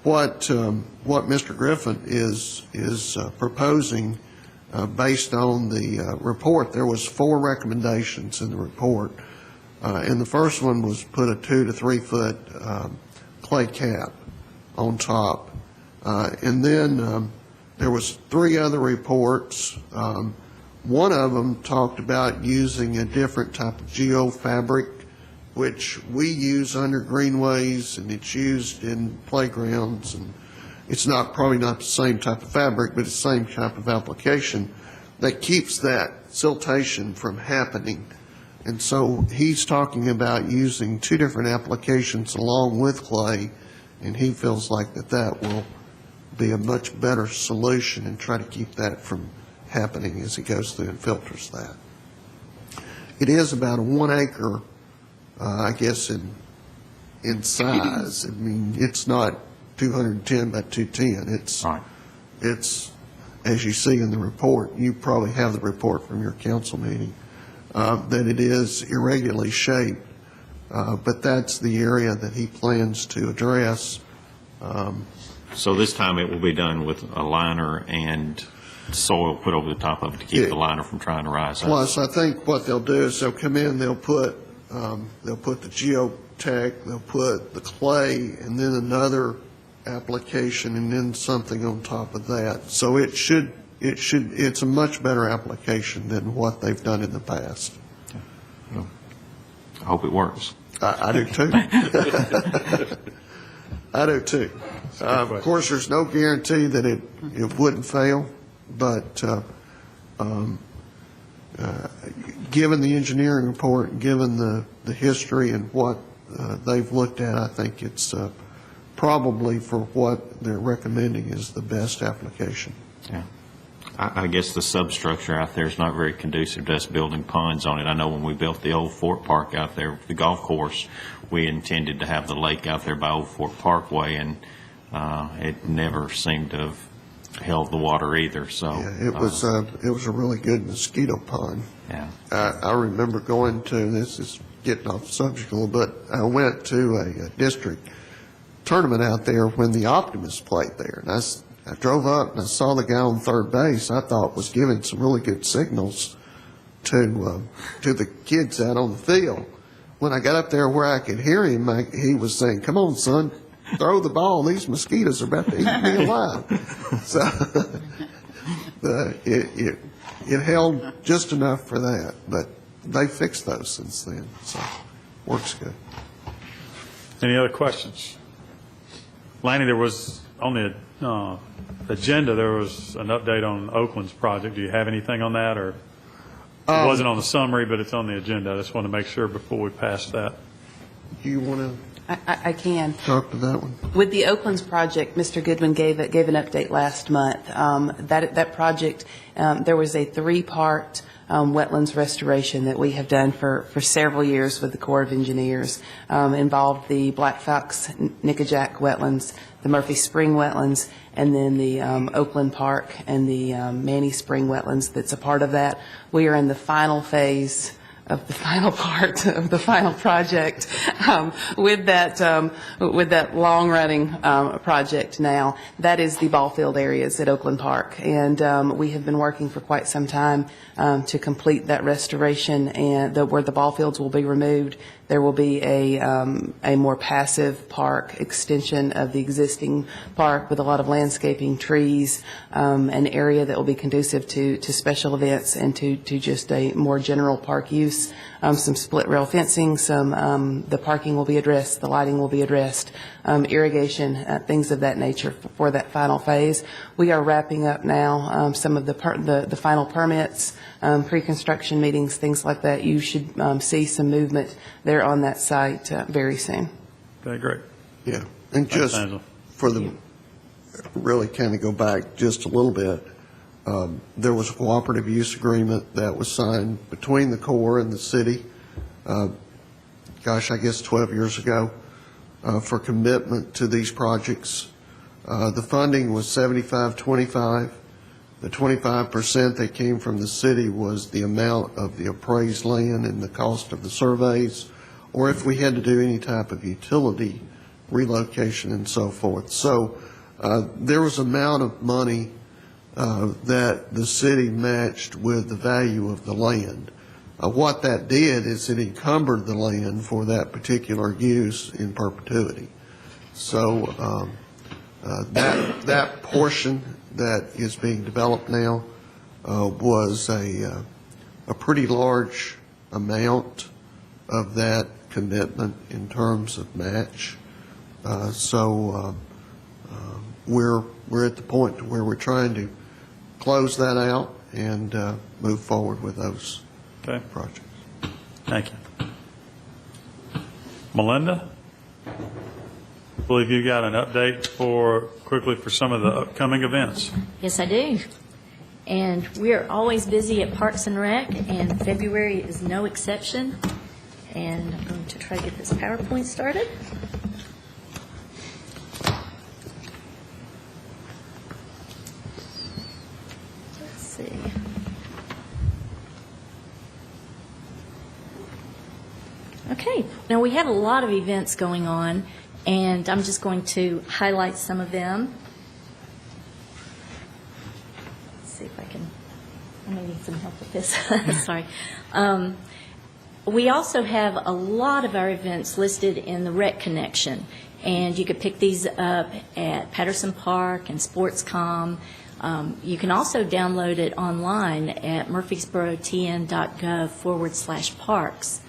What Mr. Griffin is proposing, based on the report, there was 4 recommendations in the report, and the first one was put a 2 to 3 foot clay cap on top, and then there was 3 other reports. One of them talked about using a different type of geofabric which we use under greenways, and it's used in playgrounds, and it's probably not the same type of fabric, but it's the same type of application that keeps that siltation from happening. And so he's talking about using two different applications along with clay, and he feels like that will be a much better solution and try to keep that from happening as he goes through and filters that. It is about a 1 acre, I guess, in size. I mean, it's not 210 by 210. It's, as you see in the report, you probably have the report from your council meeting, that it is irregularly shaped, but that's the area that he plans to address. So this time it will be done with a liner and soil put over the top of it to keep the liner from trying to rise up. Plus, I think what they'll do is they'll come in, they'll put the geotech, they'll put the clay, and then another application, and then something on top of that. So it's a much better application than what they've done in the past. Well, I hope it works. I do too. I do too. Of course, there's no guarantee that it wouldn't fail, but given the engineering report, given the history and what they've looked at, I think it's probably for what they're recommending is the best application. Yeah. I guess the substructure out there is not very conducive to us building ponds on it. I know when we built the old Fort Park out there, the golf course, we intended to have the lake out there by Old Fort Parkway, and it never seemed to have held the water either. So yeah, it was a really good mosquito pond. Yeah. I remember going to, this is getting off the subject a little bit, I went to a district tournament out there when the Optimists played there, and I drove up and I saw the guy on third base. I thought was giving some really good signals to the kids out on the field. When I got up there where I could hear him, he was saying, "Come on, son, throw the ball. These mosquitoes are about to eat me alive." So it held just enough for that, but they fixed those since then. So works good. Any other questions? Lanny, there was on the agenda, there was an update on Oakland's project. Do you have anything on that, or it wasn't on the summary, but it's on the agenda? I just want to make sure before we pass that. You want to I can. talk to that one? With the Oakland's project, Mr. Goodwin gave an update last month. That project, there was a 3-part wetlands restoration that we have done for several years with the Corps of Engineers. Involved the Black Fox Nickajack wetlands, the Murphy Spring wetlands, and then the Oakland Park and the Manny Spring wetlands that's a part of that. We are in the final phase of the final part of the final project with that long-running project now. That is the ball field areas at Oakland Park, and we have been working for quite some time to complete that restoration, and where the ball fields will be removed. There will be a more passive park extension of the existing park with a lot of landscaping, trees, an area that will be conducive to special events and to just a more general park use. Some split rail fencing, the parking will be addressed, the lighting will be addressed, irrigation, things of that nature for that final phase. We are wrapping up now some of the final permits, pre-construction meetings, things like that. You should see some movement there on that site very soon. Okay, great. Yeah, and just for the, really kind of go back just a little bit, there was a cooperative use agreement that was signed between the Corps and the city, I guess 12 years ago, for commitment to these projects. The funding was 75-25. The 25% that came from the city was the amount of the appraised land and the cost of the surveys, or if we had to do any type of utility relocation and so forth. So there was an amount of money that the city matched with the value of the land. What that did is it encumbered the land for that particular use in perpetuity. So that portion that is being developed now was a pretty large amount of that commitment in terms of match. So we're at the point where we're trying to close that out and move forward with those Okay, projects. thank you. Melinda? I believe you got an update quickly for some of the upcoming events. Yes, I do. And we're always busy at Parks and Rec, and February is no exception. And I'm going to try to get this PowerPoint started. Let's see. Okay, now we have a lot of events going on, and I'm just going to highlight some of them. Let's see if I can, I may need some help with this. Sorry. We also have a lot of our events listed in the Rec Connection, and you could pick these up at Patterson Park and SportsCom. You can also download it online at murfreesborotn.gov/parks.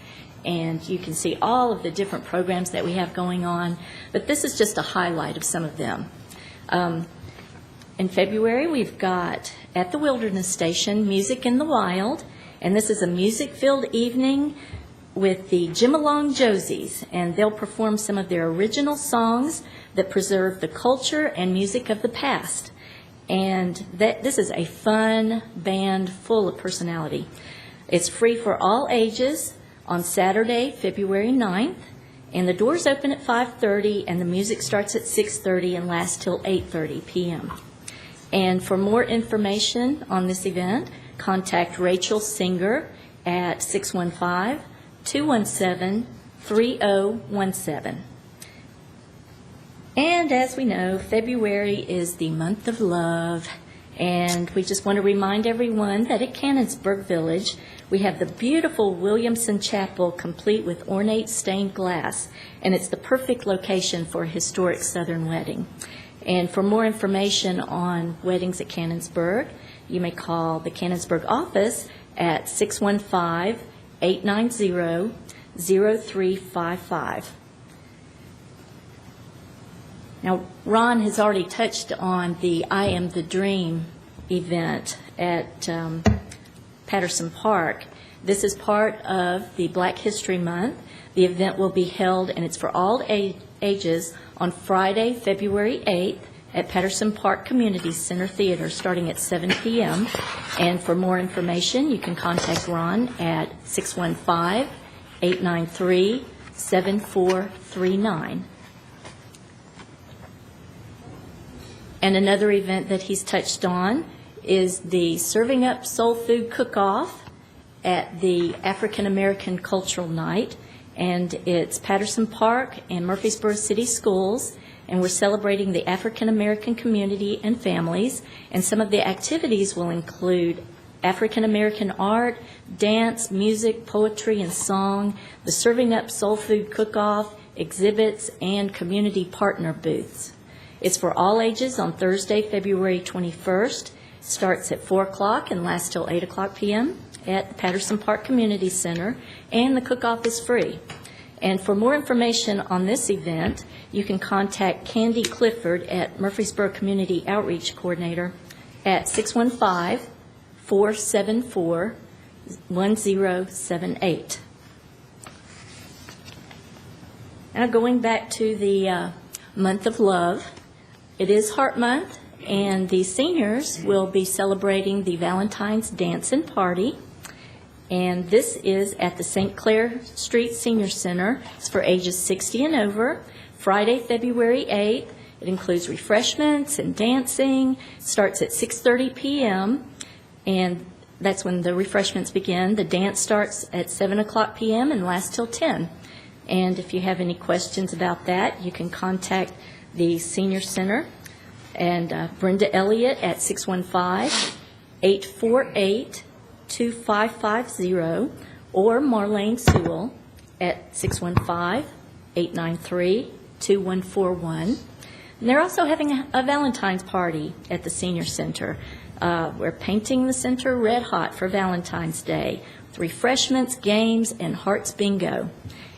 And you can see all of the different programs that we have going on, but this is just a highlight of some of them. In February, we've got at the Wilderness Station, Music in the Wild, and this is a music-filled evening with the Jim-Along Josies, and they'll perform some of their original songs that preserve the culture and music of the past. And this is a fun band full of personality. It's free for all ages on Saturday, February 9th, and the doors open at 5:30, and the music starts at 6:30 and lasts till 8:30 p.m. And for more information on this event, contact Rachel Singer at 615-217-3017. And as we know, February is the month of love, and we just want to remind everyone that at Cannonsburg Village, we have the beautiful Williamson Chapel complete with ornate stained glass, and it's the perfect location for a historic Southern wedding. And for more information on weddings at Cannonsburg, you may call the Cannonsburg office at 615-890-0355. Now, Ron has already touched on the I Am the Dream event at Patterson Park. This is part of the Black History Month. The event will be held, and it's for all ages, on Friday, February 8th at Patterson Park Community Center Theater, starting at 7 p.m. And for more information, you can contact Ron at 615-893-7439. And another event that he's touched on is the Serving Up Soul Food Cook-Off at the African American Cultural Night. And it's Patterson Park and Murfreesboro City Schools, and we're celebrating the African American community and families. And some of the activities will include African American art, dance, music, poetry, and song, the Serving Up Soul Food Cook-Off, exhibits, and community partner booths. It's for all ages on Thursday, February 21st. Starts at 4 o'clock and lasts till 8 o'clock p.m. at the Patterson Park Community Center, and the cook-off is free. And for more information on this event, you can contact Candy Clifford at Murfreesboro Community Outreach Coordinator at 615-474-1078. Now going back to the month of love, it is Heart Month, and the seniors will be celebrating the Valentine's Dance and Party. And this is at the St. Clair Street Senior Center. It's for ages 60 and over. Friday, February 8th. It includes refreshments and dancing. Starts at 6:30 p.m. and that's when the refreshments begin. The dance starts at 7 o'clock p.m. and lasts till 10. And if you have any questions about that, you can contact the Senior Center and Brenda Elliott at 615-848-2550 or Marlene Sewell at 615-893-2141. And they're also having a Valentine's party at the Senior Center. We're painting the center red hot for Valentine's Day with refreshments, games, and Hearts Bingo.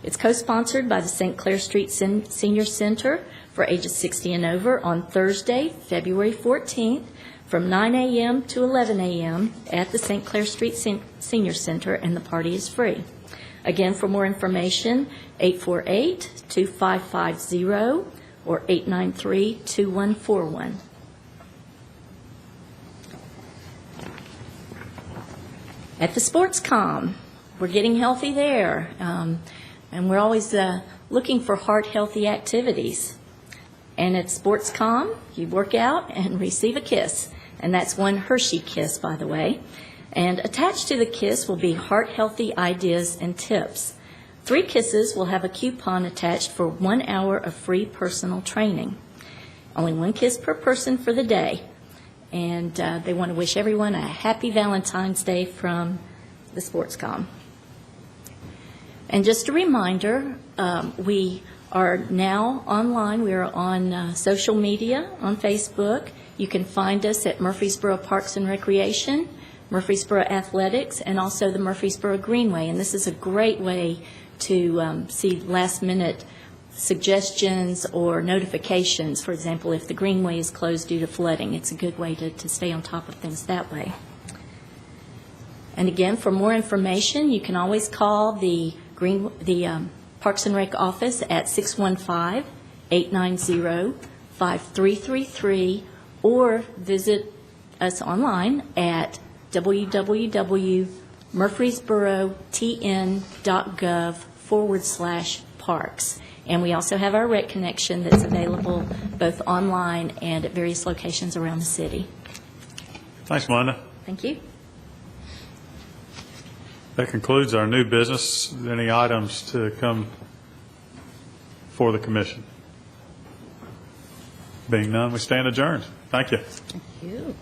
It's co-sponsored by the St. Clair Street Senior Center for ages 60 and over on Thursday, February 14th, from 9 a.m. to 11 a.m. at the St. Clair Street Senior Center, and the party is free. Again, for more information, 848-2550 or 893-2141. At the Sports Com, we're getting healthy there, and we're always looking for heart-healthy activities. And at Sports Com, you work out and receive a kiss, and that's one Hershey kiss, by the way. And attached to the kiss will be heart-healthy ideas and tips. 3 kisses will have a coupon attached for 1 hour of free personal training. Only 1 kiss per person for the day. And they want to wish everyone a happy Valentine's Day from the Sports Com. And just a reminder, we are now online. We are on social media, on Facebook. You can find us at Murfreesboro Parks and Recreation, Murfreesboro Athletics, and also the Murfreesboro Greenway. And this is a great way to see last-minute suggestions or notifications. For example, if the Greenway is closed due to flooding, it's a good way to stay on top of things that way. And again, for more information, you can always call the Parks and Rec office at 615-890-5333 or visit us online at www.murfreesborotn.gov/parks. And we also have our rec connection that's available both online and at various locations around the city. Thanks, Melinda. Thank you. That concludes our new business. Any items to come for the commission? Being none, we stand adjourned. Thank you. Thank you.